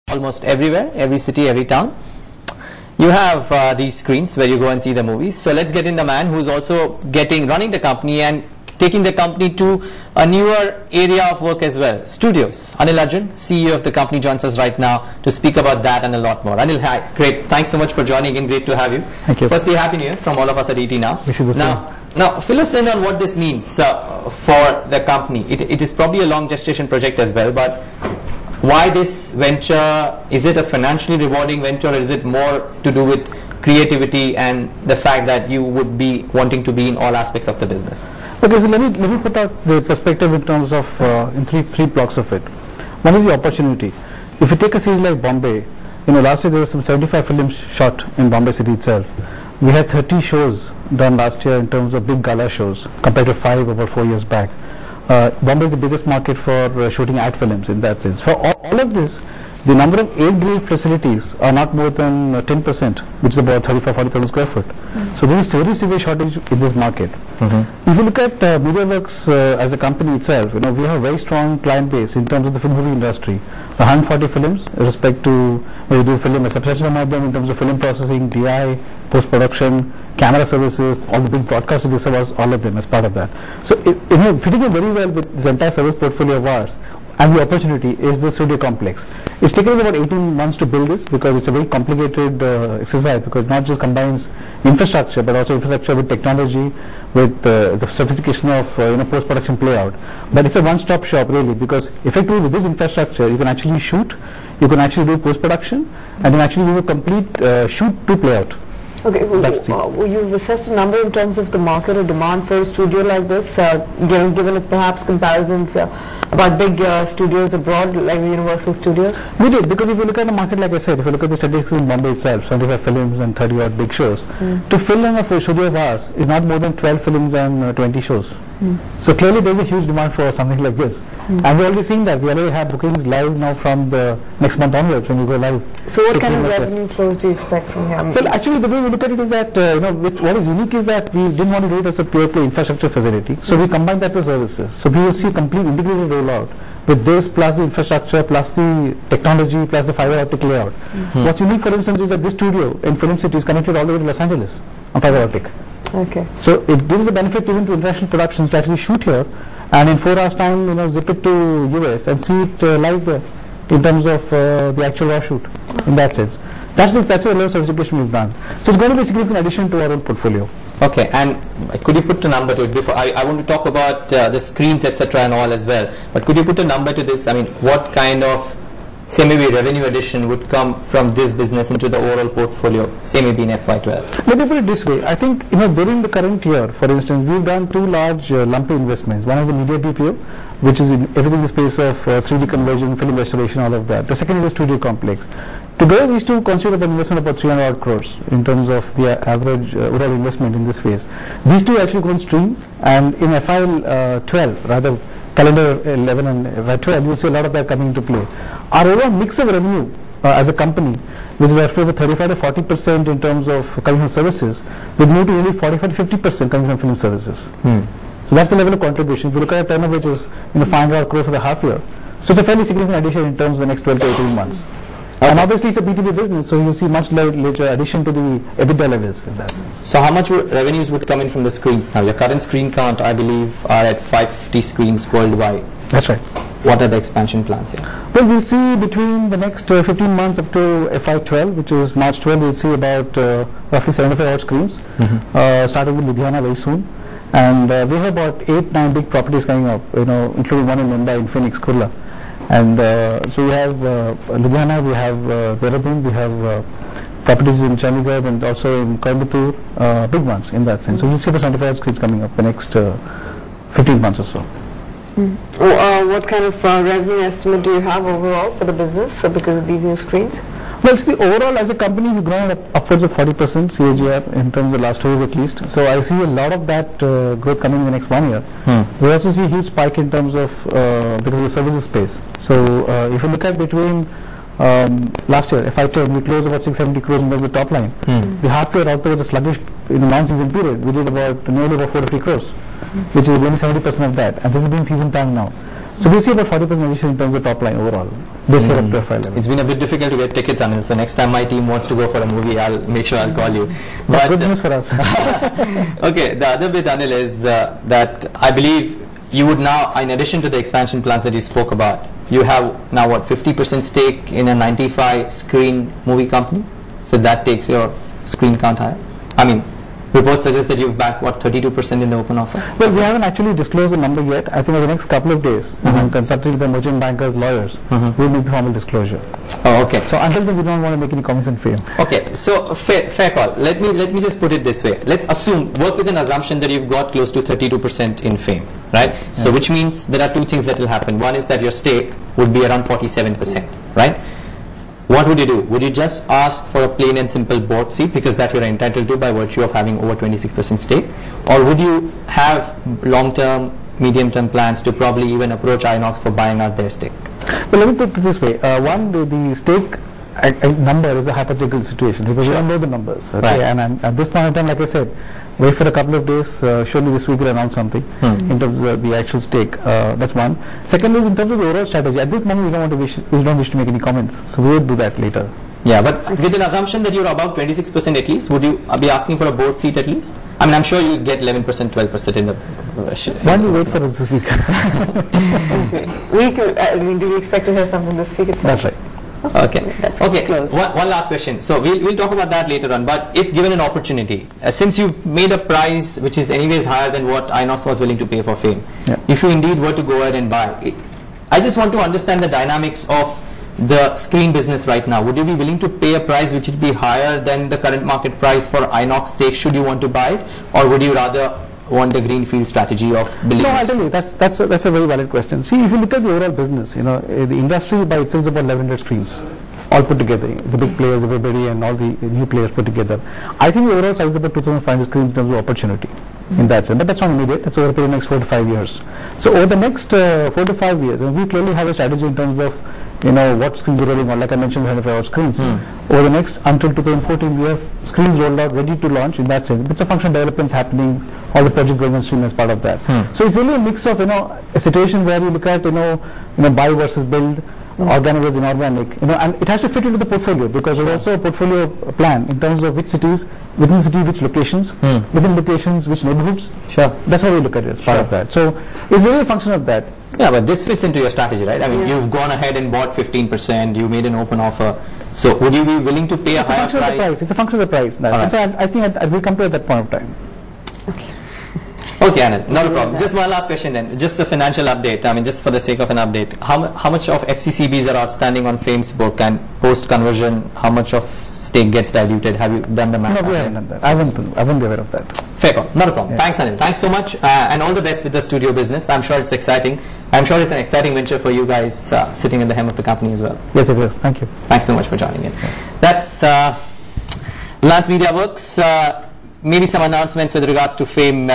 almost everywhere, every city, every town. You have these screens where you go and see the movies. So let's get in the man who's also running the company and taking the company to a newer area of work as well, studios. Anil Arjun, CEO of the company, joins us right now to speak about that and a lot more. Anil, hi. Great. Thanks so much for joining in. Great to have you. Thank you. Firstly, Happy New Year from all of us at ET Now. Now, fill us in on what this means for the company. It is probably a long gestation project as well, but why this venture? Is it a financially rewarding venture, or is it more to do with creativity and the fact that you would be wanting to be in all aspects of the business? Okay, so let me put out the perspective in terms of in three blocks of it. One is the opportunity. If you take a city like Bombay, last year there were some 75 films shot in Bombay city itself. We had 30 shows done last year in terms of big gala shows compared to 5 about 4 years back. Bombay is the biggest market for shooting ad films in that sense. For all of this, the number of A-grade facilities are not more than 10%, which is about 35,000-40,000 square foot. So there is very severe shortage in this market. If you look at Mediworks as a company itself, we have a very strong client base in terms of the film movie industry. 140 films, with respect to we do film, a substantial amount of them in terms of film processing, DI, post-production, camera services, all the big broadcasting services, all of them as part of that. So fitting in very well with this entire service portfolio of ours, and the opportunity is the studio complex. It's taken us about 18 months to build this because it's a very complicated exercise, because it not just combines infrastructure but also infrastructure with technology, with the sophistication of post-production playout. But it's a one-stop shop really, because effectively with this infrastructure you can actually shoot, you can actually do post-production, and you can actually do a complete shoot to playout. Okay, you've assessed a number in terms of the market or demand for a studio like this, given perhaps comparisons about big studios abroad, like the Universal Studios? We did, because if you look at the market, like I said, if you look at the statistics in Bombay itself, 75 films and 30 odd big shows, to fill in a studio of ours is not more than 12 films and 20 shows. So clearly there is a huge demand for something like this. And we're already seeing that. We already have bookings live now from the next monxt onwards when we go live. So what kind of revenue flows do you expect from here? Well, actually the way we look at it is that, what is unique is that we didn't want to do it as a pure play infrastructure facility. So we combined that with services. So we will see a complete integrated rollout with this plus the infrastructure plus the technology plus the fiber optic layout. What's unique, for instance, is that this studio in Film City is connected all the way to Los Angeles on fiber optic. Okay. So it gives a benefit even to international productions to actually shoot here, and in 4 hours time, zip it to US and see it live there in terms of the actual raw shoot. In that sense, that's a level of sophistication we've done. So it's going to be a significant addition to our own portfolio. Okay, and could you put a number to it? Before I want to talk about the screens, etc., and all as well. But could you put a number to this? I mean, what kind of, say maybe revenue addition would come from this business into the overall portfolio, say maybe in FY12? Let me put it this way. I think during the current year, for instance, we've done 2 large lumpy investments. One is the media BPO, which is in everything in the space of 3D conversion, film restoration, all of that. The second is the studio complex. Together these two constitute an investment of about 300 odd crores in terms of the average overall investment in this phase. These two actually go on stream, and in FY12, rather calendar 11 and FY12, you'll see a lot of that coming into play. Our overall mix of revenue as a company, which is roughly over 35 to 40% in terms of coming from services, would move to only 45 to 50% coming from film services. So that's the level of contribution. If you look at a turnover which is 500 crores for the half year, so it's a fairly significant addition in terms of the next 12 to 18 months. And obviously it's a B2B business, so you'll see much later addition to the EBITDA levels in that sense. So how much revenues would come in from the screens now? Your current screen count, I believe, are at 550 screens worldwide. That's right. What are the expansion plans here? Well, we'll see between the next 15 months up to FY12, which is March 12, we'll see about roughly 75 odd screens, starting with Ludhiana very soon. And we have about 8-9 big properties coming up, including one in Mumbai, in Phoenix, Kurla. And so we have Ludhiana, we have Dehradun, we have properties in Chandigarh and also in Coimbatore, big ones in that sense. So we'll see the 75 screens coming up the next 15 months or so. What kind of revenue estimate do you have overall for the business because of these new screens? Well, see, overall as a company we've grown upwards of 40% CAGR in terms of the last 2 years at least. So I see a lot of that growth coming in the next 1 year. We also see a huge spike in terms of because of the services space. So if you look at between last year, FY10, we closed about 670 crores in terms of the top line. The half year out there was a sluggish non-season period. We did about nearly about 450 crores, which is only 70% of that. And this is being season time now. So we'll see about 40% addition in terms of top line overall. This year up to FY 11. It's been a bit difficult to get tickets, Anil. So next time my team wants to go for a movie, I'll make sure I'll call you. But good news for us. Okay, the other bit, Anil, is that I believe you would now, in addition to the expansion plans that you spoke about, you have now what, 50% stake in a 95 screen movie company? So that takes your screen count higher? I mean, reports suggest that you've backed what, 32% in the open offer? Well, we haven't actually disclosed the number yet. I think over the next couple of days, I'm consulting with the merchant bankers, lawyers, we'll make the formal disclosure. Oh, okay. So until then, we don't want to make any comments on fame. Okay, so fair call. Let me just put it this way. Let's work with an assumption that you've got close to 32% in fame, right? Yeah. So which means there are two things that will happen. One is that your stake would be around 47%, right? What would you do? Would you just ask for a plain and simple board seat, because that you're entitled to by virtue of having over 26% stake? Or would you have long-term, medium-term plans to probably even approach Inox for buying out their stake? Well, let me put it this way. One, the stake number is a hypothetical situation because we don't know the numbers. Okay? Right. And at this point in time, like I said, wait for a couple of days. Surely this week we'll announce something in terms of the actual stake. That's one. Second is in terms of the overall strategy. At this moment, we don't wish to make any comments. So we will do that later. Yeah, but with an assumption that you're about 26% at least, would you be asking for a board seat at least? I mean, I'm sure you'll get 11%, 12% in the... Why don't we wait for it this week? Do we expect to hear something this week itself? That's right. Okay. That's okay. close. One last question. So we'll talk about that later on. But if given an opportunity, since you've made a price which is anyways higher than what Inox was willing to pay for fame, if you indeed were to go ahead and buy, I just want to understand the dynamics of the screen business right now. Would you be willing to pay a price which would be higher than the current market price for Inox stake should you want to buy it, or would you rather want the greenfield strategy of building? No, I'll tell you, that's a very valid question. See, if you look at the overall business, the industry by itself is about 1,100 screens, all put together, the big players, everybody, and all the new players put together. I think the overall size is about 2,500 screens in terms of opportunity in that sense, but that's not immediate. That's over the next 4 to 5 years. So over the next 4 to 5 years, we clearly have a strategy in terms of what screens are rolling on. Like I mentioned, 105 screens. Over the next, until 2014, we have screens rolled out, ready to launch in that sense. It's a function of developments happening, all the project going on stream as part of that. So it's really a mix of, a situation where you look at, buy versus build, organic versus inorganic, and it has to fit into the portfolio, because there's also a portfolio plan in terms of which cities, within the city, which locations, within locations, which neighborhoods. Sure. That's how we look at it as part of that. So it's really a function of that. Yeah, but this fits into your strategy, right? I mean, you've gone ahead and bought 15%, you made an open offer. So would you be willing to pay a higher price? It's a function of the price. Right. So I think I will come to at that point of time. Okay. Okay, Anand, not a problem. Just one last question then. Just a financial update. I mean, just for the sake of an update. How much of FCCBs are outstanding on Fame's book, and post-conversion, how much of stake gets diluted? Have you done the math? No, we haven't done that. I wouldn't be aware of that. Fair call. Not a problem. Yeah. Thanks, Anil. Thanks so much, and all the best with the studio business. I'm sure it's exciting. I'm sure it's an exciting venture for you guys sitting at the helm of the company as well. Yes, it is. Thank you. Thanks so much for joining in. That's Reliance Mediworks. Maybe some announcements with regards to Fame.